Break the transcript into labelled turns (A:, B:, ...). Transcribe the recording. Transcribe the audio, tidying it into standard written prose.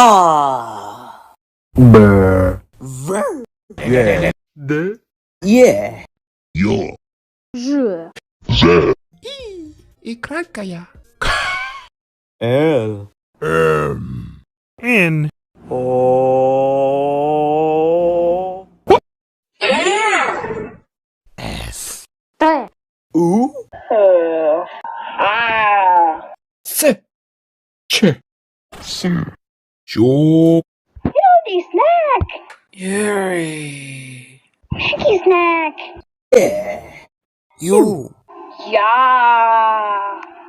A: Ah.
B: Brr.
A: Ver.
B: Yeah.
A: Yeah.
C: Yo.
D: Ж.
B: И краткая.
A: L.
B: N.
A: O.
B: S.
D: Т.
A: U.
B: S. Ch. Sir. Joe.
D: Healthy snack.
B: Yuri.
D: Picky snack.
A: Yeah.
B: You.
D: Yeah.